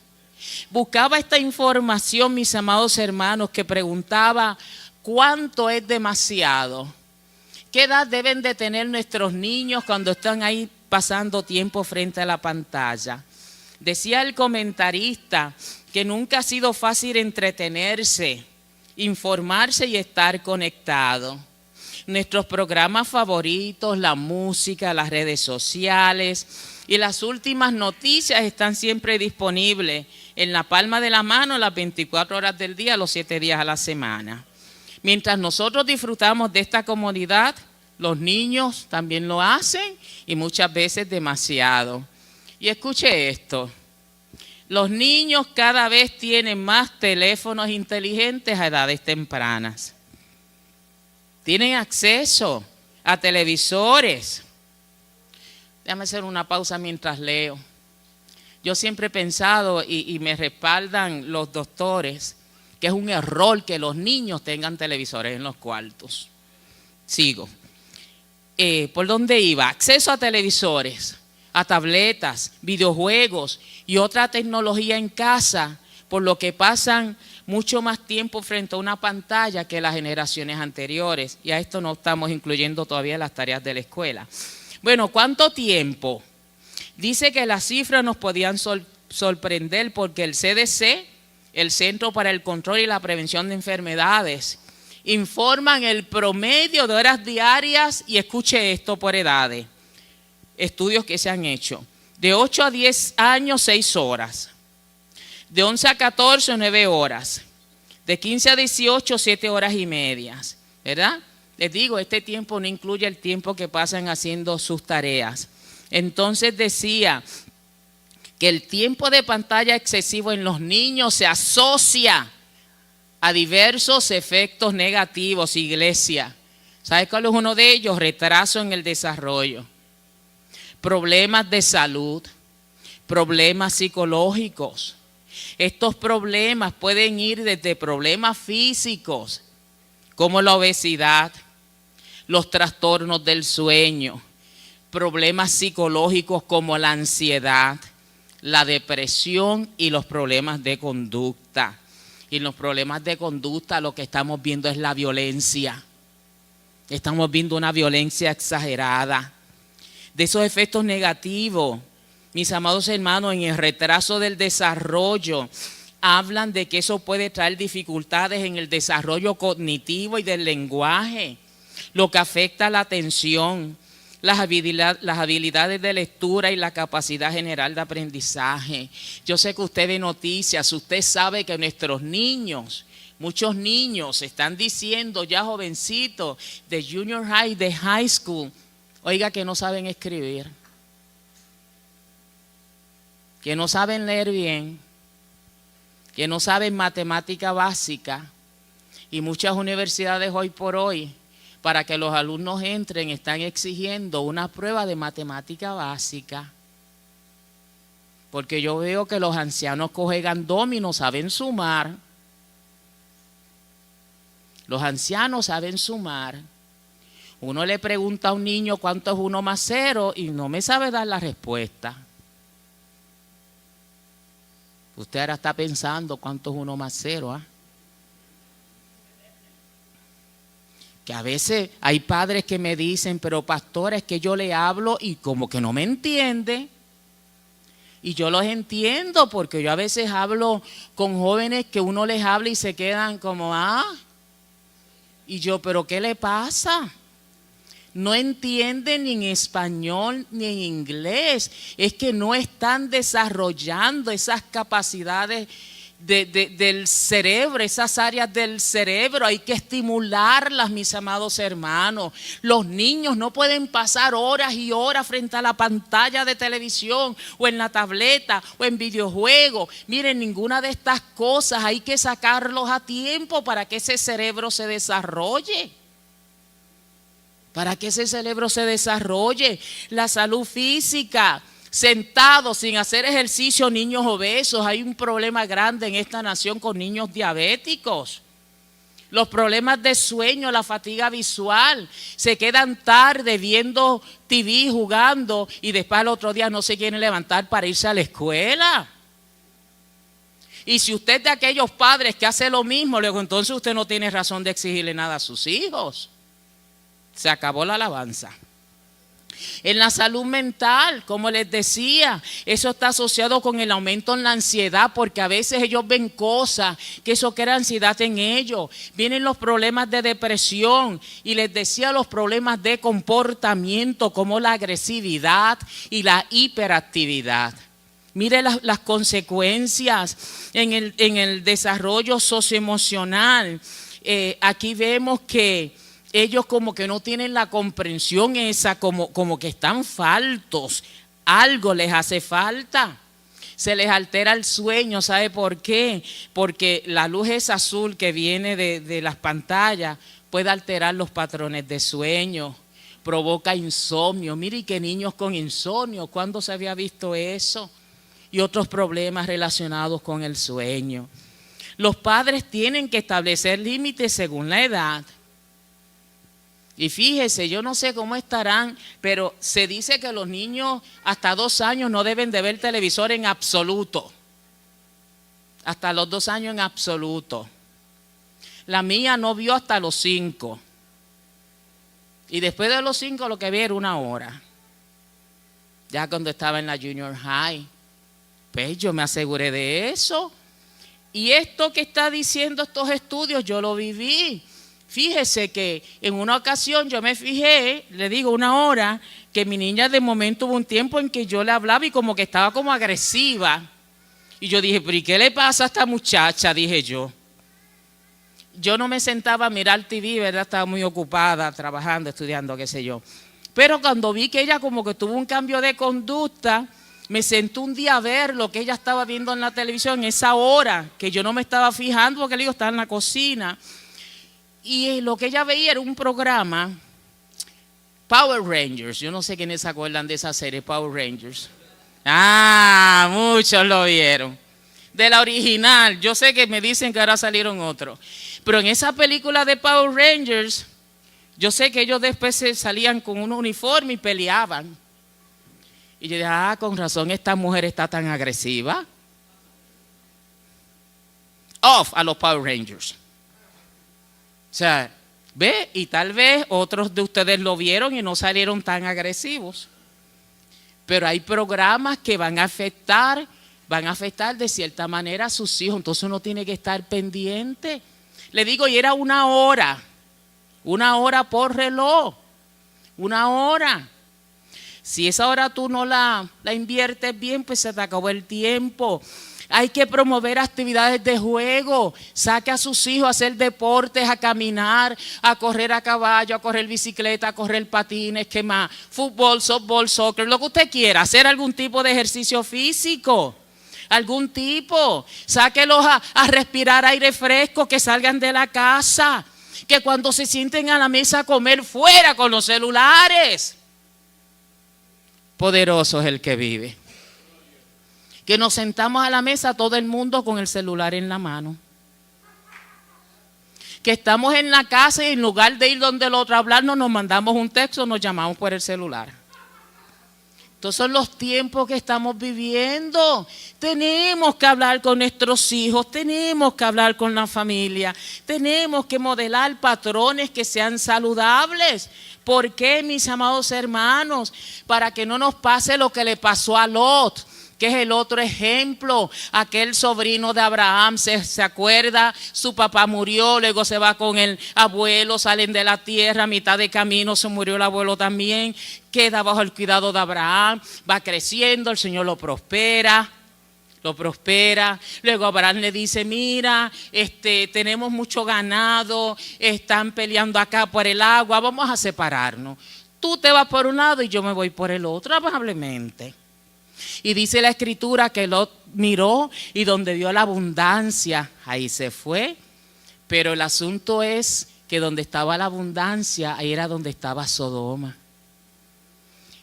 Buscaba esta información, mis amados hermanos, que preguntaba ¿cuánto es demasiado? ¿Qué edad deben de tener nuestros niños cuando están ahí pasando tiempo frente a la pantalla? Decía el comentarista que nunca ha sido fácil entretenerse, informarse y estar conectado. Nuestros programas favoritos, la música, las redes sociales y las últimas noticias están siempre disponibles en la palma de la mano las 24 horas del día, los 7 días a la semana. Mientras nosotros disfrutamos de esta comodidad, los niños también lo hacen y muchas veces demasiado. Y escuche esto, los niños cada vez tienen más teléfonos inteligentes a edades tempranas. Tienen acceso a televisores. Déjame hacer una pausa mientras leo. Yo siempre he pensado, y me respaldan los doctores, que es un error que los niños tengan televisores en los cuartos. Sigo. ¿Por dónde iba? Acceso a televisores, a tabletas, videojuegos y otra tecnología en casa, por lo que pasan mucho más tiempo frente a una pantalla que las generaciones anteriores. Y a esto no estamos incluyendo todavía las tareas de la escuela. Bueno, ¿cuánto tiempo? Dice que las cifras nos podían sorprender porque el CDC, el Centro para el Control y la Prevención de Enfermedades, informan el promedio de horas diarias, y escuche esto por edades, estudios que se han hecho, de 8 a 10 años, 6 horas, de 11 a 14, 9 horas, de 15 a 18, 7 horas y medias, ¿verdad? Les digo, este tiempo no incluye el tiempo que pasan haciendo sus tareas. Entonces decía que el tiempo de pantalla excesivo en los niños se asocia a diversos efectos negativos, iglesia. ¿Sabe cuál es uno de ellos? Retraso en el desarrollo, problemas de salud, problemas psicológicos. Estos problemas pueden ir desde problemas físicos, como la obesidad, los trastornos del sueño, problemas psicológicos como la ansiedad, la depresión y los problemas de conducta. Y en los problemas de conducta lo que estamos viendo es la violencia. Estamos viendo una violencia exagerada. De esos efectos negativos, mis amados hermanos, en el retraso del desarrollo, hablan de que eso puede traer dificultades en el desarrollo cognitivo y del lenguaje, lo que afecta a la atención, las habilidades de lectura y la capacidad general de aprendizaje. Yo sé que usted ve noticias, usted sabe que nuestros niños, muchos niños están diciendo ya jovencitos de junior high, de high school, oiga, que no saben escribir, que no saben leer bien, que no saben matemática básica, y muchas universidades hoy por hoy, para que los alumnos entren, están exigiendo una prueba de matemática básica. Porque yo veo que los ancianos juegan dominó, saben sumar. Los ancianos saben sumar. Uno le pregunta a un niño cuánto es 1 más 0 y no me sabe dar la respuesta. Usted ahora está pensando cuánto es 1 más 0, ¿ah? Que a veces hay padres que me dicen, pero pastor, es que yo le hablo y como que no me entiende. Y yo los entiendo porque yo a veces hablo con jóvenes que uno les habla y se quedan como, y yo, pero ¿qué le pasa? No entienden ni en español ni en inglés. Es que no están desarrollando esas capacidades del cerebro, esas áreas del cerebro. Hay que estimularlas, mis amados hermanos. Los niños no pueden pasar horas y horas frente a la pantalla de televisión o en la tableta o en videojuegos. Miren, ninguna de estas cosas hay que sacarlos a tiempo para que ese cerebro se desarrolle. Para que ese cerebro se desarrolle. La salud física. Sentados sin hacer ejercicio, niños obesos. Hay un problema grande en esta nación con niños diabéticos. Los problemas de sueño, la fatiga visual. Se quedan tarde viendo TV, jugando y después al otro día no se quieren levantar para irse a la escuela. Y si usted es de aquellos padres que hace lo mismo, luego entonces usted no tiene razón de exigirle nada a sus hijos. Se acabó la alabanza. En la salud mental, como les decía, eso está asociado con el aumento en la ansiedad, porque a veces ellos ven cosas que eso crea ansiedad en ellos. Vienen los problemas de depresión y les decía los problemas de comportamiento como la agresividad y la hiperactividad. Mire las consecuencias en el desarrollo socioemocional. Aquí vemos que ellos como que no tienen la comprensión esa, como que están faltos. Algo les hace falta. Se les altera el sueño. ¿Sabe por qué? Porque la luz esa azul que viene de las pantallas puede alterar los patrones de sueño. Provoca insomnio. Mire que niños con insomnio, ¿cuándo se había visto eso? Y otros problemas relacionados con el sueño. Los padres tienen que establecer límites según la edad. Y fíjese, yo no sé cómo estarán, pero se dice que los niños hasta 2 años no deben de ver televisor en absoluto. Hasta los 2 años en absoluto. La mía no vio hasta los 5. Y después de los 5 lo que vi era 1 hora. Ya cuando estaba en la junior high. Pues yo me aseguré de eso. Y esto que está diciendo estos estudios, yo lo viví. Fíjese que en una ocasión yo me fijé, le digo 1 hora, que mi niña de momento hubo un tiempo en que yo le hablaba y como que estaba como agresiva. Y yo dije, pero ¿y qué le pasa a esta muchacha? Dije yo. Yo no me sentaba a mirar TV, ¿verdad? Estaba muy ocupada, trabajando, estudiando, qué sé yo. Pero cuando vi que ella como que tuvo un cambio de conducta, me senté un día a ver lo que ella estaba viendo en la televisión, esa hora, que yo no me estaba fijando porque le digo, estaba en la cocina. Y lo que ella veía era un programa, Power Rangers. Yo no sé quiénes se acuerdan de esa serie, Power Rangers. Muchos lo vieron. De la original, yo sé que me dicen que ahora salieron otros. Pero en esa película de Power Rangers, yo sé que ellos después se salían con un uniforme y peleaban. Y yo dije, con razón esta mujer está tan agresiva. Off a los Power Rangers. O sea, ve, y tal vez otros de ustedes lo vieron y no salieron tan agresivos. Pero hay programas que van a afectar de cierta manera a sus hijos. Entonces uno tiene que estar pendiente. Le digo, y era 1 hora. 1 hora por reloj. 1 hora. Si esa hora tú no la inviertes bien, pues se te acabó el tiempo. Hay que promover actividades de juego. Saque a sus hijos a hacer deportes, a caminar, a correr a caballo, a correr bicicleta, a correr patines, ¿qué más? Fútbol, softball, soccer, lo que usted quiera. Hacer algún tipo de ejercicio físico. Algún tipo. Sáquelos a respirar aire fresco, que salgan de la casa. Que cuando se sienten a la mesa a comer, fuera con los celulares. Poderoso es el que vive. Que nos sentamos a la mesa todo el mundo con el celular en la mano. que estamos en la casa y en lugar de ir donde el otro a hablarnos, nos mandamos un texto, nos llamamos por el celular. Estos son los tiempos que estamos viviendo. Tenemos que hablar con nuestros hijos, tenemos que hablar con la familia, tenemos que modelar patrones que sean saludables. ¿Por qué, mis amados hermanos? Para que no nos pase lo que le pasó a Lot, que es el otro ejemplo. Aquel sobrino de Abraham, se acuerda, su papá murió, luego se va con el abuelo, salen de la tierra, a mitad de camino se murió el abuelo también, queda bajo el cuidado de Abraham, va creciendo, el Señor lo prospera. Luego Abraham le dice, mira, tenemos mucho ganado, están peleando acá por el agua, vamos a separarnos. Tú te vas por un lado y yo me voy por el otro, amablemente. Y dice la escritura que Lot miró y donde vio la abundancia, ahí se fue. Pero el asunto es que donde estaba la abundancia, ahí era donde estaba Sodoma.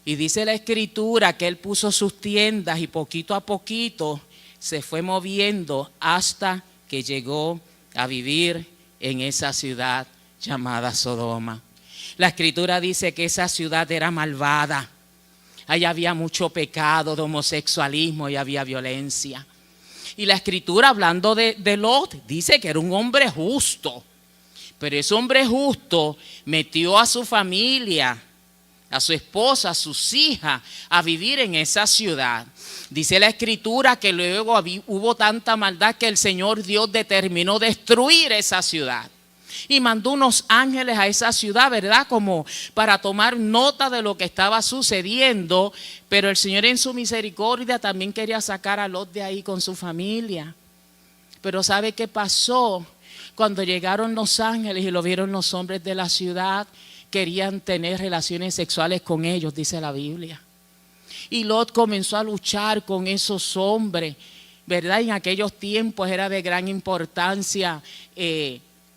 Y dice la escritura que él puso sus tiendas y poquito a poquito se fue moviendo hasta que llegó a vivir en esa ciudad llamada Sodoma. La escritura dice que esa ciudad era malvada. Allá había mucho pecado de homosexualismo y había violencia. Y la escritura, hablando de Lot, dice que era un hombre justo. Pero ese hombre justo metió a su familia, a su esposa, a sus hijas, a vivir en esa ciudad. Dice la escritura que luego hubo tanta maldad que el Señor Dios determinó destruir esa ciudad. Y mandó unos ángeles a esa ciudad, ¿verdad? Como para tomar nota de lo que estaba sucediendo. Pero el Señor en su misericordia también quería sacar a Lot de ahí con su familia. Pero ¿sabe qué pasó? Cuando llegaron los ángeles y lo vieron los hombres de la ciudad, querían tener relaciones sexuales con ellos, dice la Biblia. Y Lot comenzó a luchar con esos hombres, ¿verdad? En aquellos tiempos era de gran importancia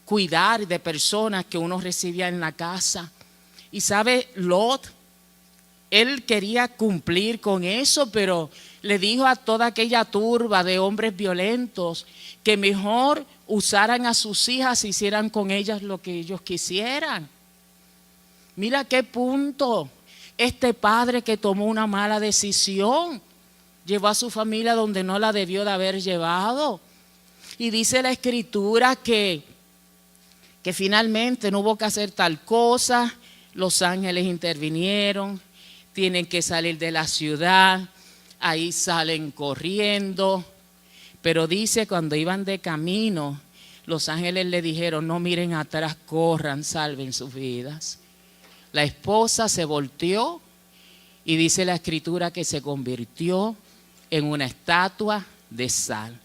cuidar de personas que uno recibía en la casa. Y sabe, Lot, él quería cumplir con eso, pero le dijo a toda aquella turba de hombres violentos que mejor usaran a sus hijas y hicieran con ellas lo que ellos quisieran. Mira qué punto. Este padre que tomó una mala decisión llevó a su familia donde no la debió de haber llevado. Y dice la escritura que finalmente no hubo que hacer tal cosa. Los ángeles intervinieron, tienen que salir de la ciudad, ahí salen corriendo. Pero dice, cuando iban de camino, los ángeles le dijeron, no miren atrás, corran, salven sus vidas. La esposa se volteó y dice la escritura que se convirtió en una estatua de sal.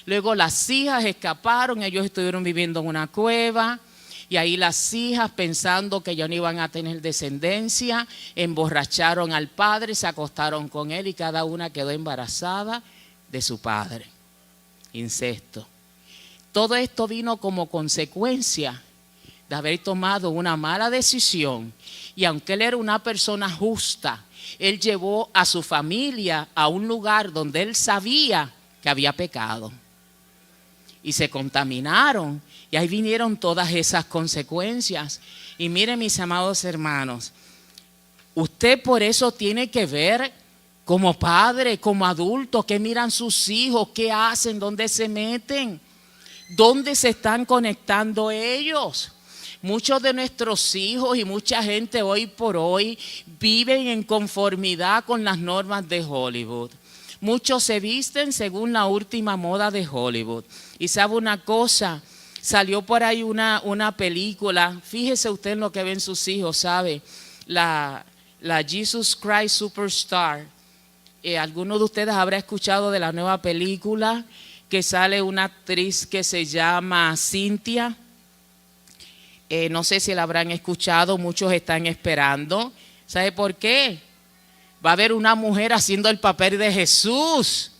Luego las hijas escaparon, ellos estuvieron viviendo en una cueva y ahí las hijas, pensando que ya no iban a tener descendencia, emborracharon al padre, se acostaron con él y cada una quedó embarazada de su padre. Incesto. Todo esto vino como consecuencia de haber tomado una mala decisión. Y aunque él era una persona justa, él llevó a su familia a un lugar donde él sabía que había pecado. Y se contaminaron. Y ahí vinieron todas esas consecuencias. Y miren, mis amados hermanos, usted por eso tiene que ver como padre, como adulto, qué miran sus hijos, qué hacen, dónde se meten, dónde se están conectando ellos. Muchos de nuestros hijos y mucha gente hoy por hoy viven en conformidad con las normas de Hollywood. Muchos se visten según la última moda de Hollywood. Y sabe una cosa, salió por ahí una película, fíjese usted en lo que ven sus hijos, ¿sabe? La Jesus Christ Superstar. Alguno de ustedes habrá escuchado de la nueva película que sale una actriz que se llama Cynthia. No sé si la habrán escuchado, muchos están esperando. ¿Sabe por qué? Va a haber una mujer haciendo el papel de Jesús.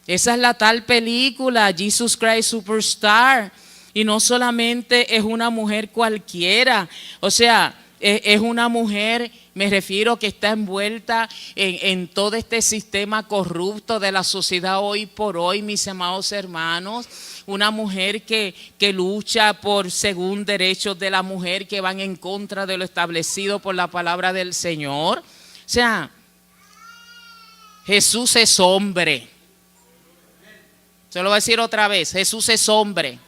Esa es la tal película, Jesus Christ Superstar. Y no solamente es una mujer cualquiera, o sea, es una mujer Me refiero que está envuelta en todo este sistema corrupto de la sociedad hoy por hoy, mis amados hermanos. Una mujer que lucha por según derechos de la mujer que van en contra de lo establecido por la palabra del Señor. O sea, Jesús es hombre. Se lo voy a decir otra vez, Jesús es hombre.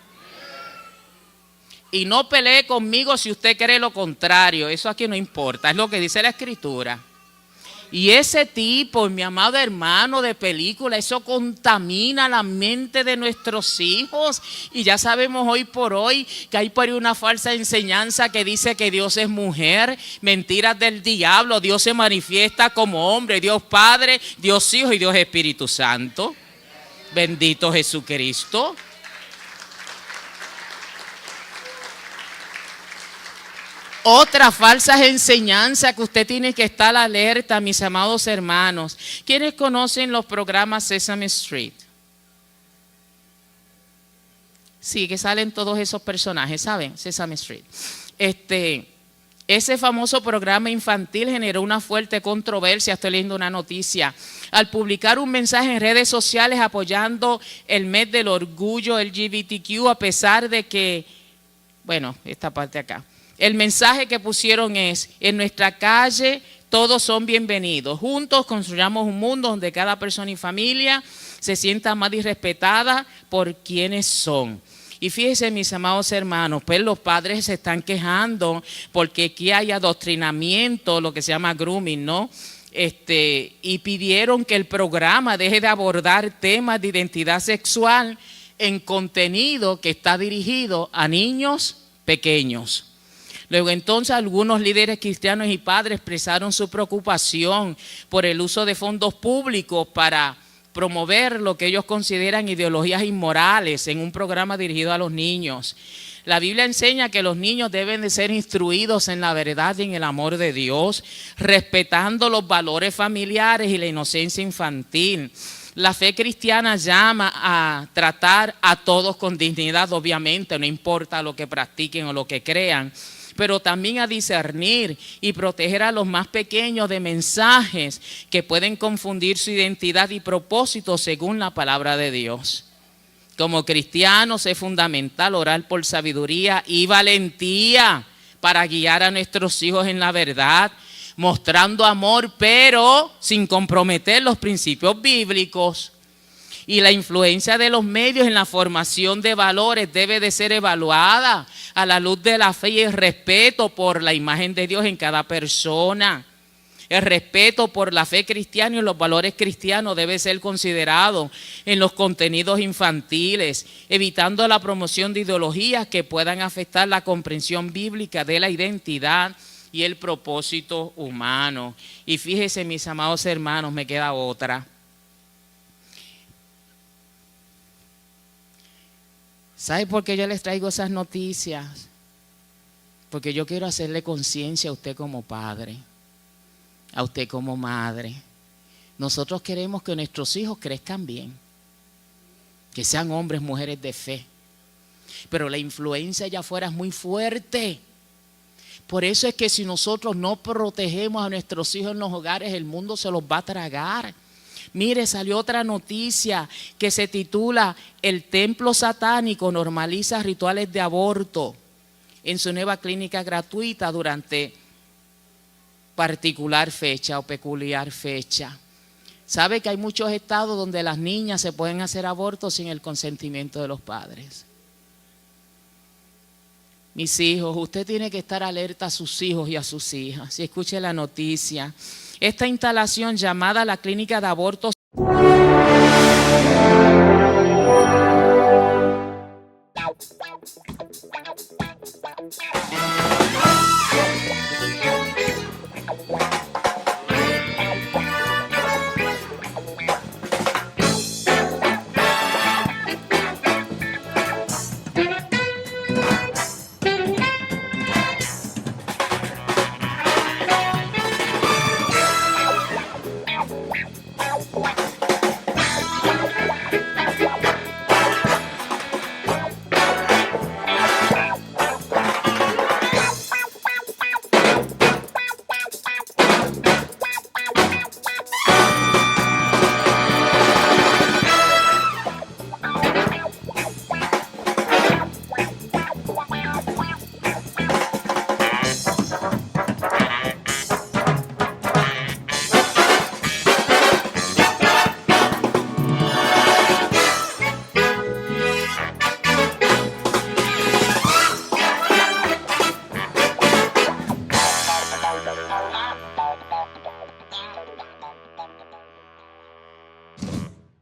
Y no pelee conmigo si usted cree lo contrario, eso aquí no importa, es lo que dice la Escritura. Y ese tipo, mi amado hermano, de película, eso contamina la mente de nuestros hijos. Y ya sabemos hoy por hoy que hay por ahí una falsa enseñanza que dice que Dios es mujer, mentiras del diablo, Dios se manifiesta como hombre, Dios Padre, Dios Hijo y Dios Espíritu Santo. Bendito Jesucristo. Otras falsas enseñanzas que usted tiene que estar alerta, mis amados hermanos. ¿Quiénes conocen los programas Sesame Street? Sí, que salen todos esos personajes, ¿saben? Sesame Street. Ese famoso programa infantil generó una fuerte controversia, estoy leyendo una noticia, al publicar un mensaje en redes sociales apoyando el mes del orgullo LGBTQ, a pesar de que, bueno, esta parte acá. El mensaje que pusieron es: en nuestra calle todos son bienvenidos. Juntos construyamos un mundo donde cada persona y familia se sienta amada y respetada por quienes son. Y fíjense, mis amados hermanos, pues los padres se están quejando porque aquí hay adoctrinamiento, lo que se llama grooming, ¿no? Y pidieron que el programa deje de abordar temas de identidad sexual en contenido que está dirigido a niños pequeños. Luego entonces algunos líderes cristianos y padres expresaron su preocupación por el uso de fondos públicos para promover lo que ellos consideran ideologías inmorales en un programa dirigido a los niños. La Biblia enseña que los niños deben de ser instruidos en la verdad y en el amor de Dios, respetando los valores familiares y la inocencia infantil. La fe cristiana llama a tratar a todos con dignidad, obviamente, no importa lo que practiquen o lo que crean, pero también a discernir y proteger a los más pequeños de mensajes que pueden confundir su identidad y propósito según la palabra de Dios. Como cristianos es fundamental orar por sabiduría y valentía para guiar a nuestros hijos en la verdad, mostrando amor pero sin comprometer los principios bíblicos. Y la influencia de los medios en la formación de valores debe de ser evaluada a la luz de la fe y el respeto por la imagen de Dios en cada persona. El respeto por la fe cristiana y los valores cristianos debe ser considerado en los contenidos infantiles, evitando la promoción de ideologías que puedan afectar la comprensión bíblica de la identidad y el propósito humano. Y fíjense, mis amados hermanos, me queda otra. ¿Sabe por qué yo les traigo esas noticias? Porque yo quiero hacerle conciencia a usted como padre, a usted como madre. Nosotros queremos que nuestros hijos crezcan bien, que sean hombres, mujeres de fe. Pero la influencia allá afuera es muy fuerte. Por eso es que si nosotros no protegemos a nuestros hijos en los hogares, el mundo se los va a tragar. Mire, salió otra noticia que se titula "El templo satánico normaliza rituales de aborto" en su nueva clínica gratuita durante particular fecha o peculiar fecha. ¿Sabe que hay muchos estados donde las niñas se pueden hacer abortos sin el consentimiento de los padres? Mis hijos, usted tiene que estar alerta a sus hijos y a sus hijas. Y escuche la noticia. Esta instalación llamada la Clínica de Abortos